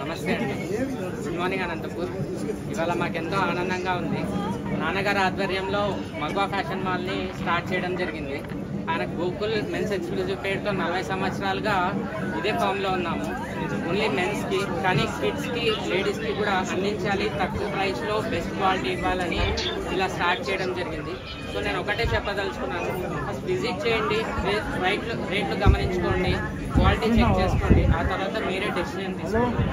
నమస్తే అండి. Good morning Anantapur. ఇవాళ మాకెంతో ఆనందంగా ఉంది. నాన్నగారి ఆధ్వర్యంలో మగ్వా ఫ్యాషన్ మాల్ని స్టార్ట్ చేయడం జరిగింది. ఆయన గోకుల్ మెన్స్ ఎక్స్క్లూజివ్ పేరుతో 40 సంవత్సరాలుగా ఇదే ఫామ్లో ఉన్నాము. ఓన్లీ మెన్స్కి, కానీ కిడ్స్కి, లేడీస్కి కూడా అందించాలి, తక్కువ ప్రైస్లో బెస్ట్ క్వాలిటీ ఇవ్వాలని ఇలా స్టార్ట్ చేయడం జరిగింది. సో నేను ఒకటే చెప్పదలుచుకున్నాను, ఫస్ట్ విజిట్ చేయండి, రేట్లు గమనించుకోండి, క్వాలిటీ చెక్ చేసుకోండి, ఆ తర్వాత మీరే డెసిషన్ తీసుకోండి.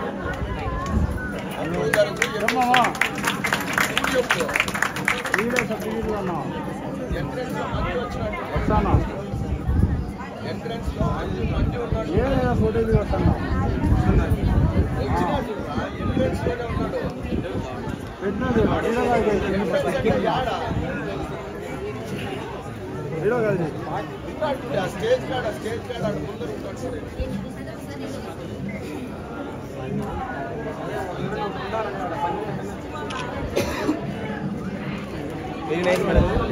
Very nice madam.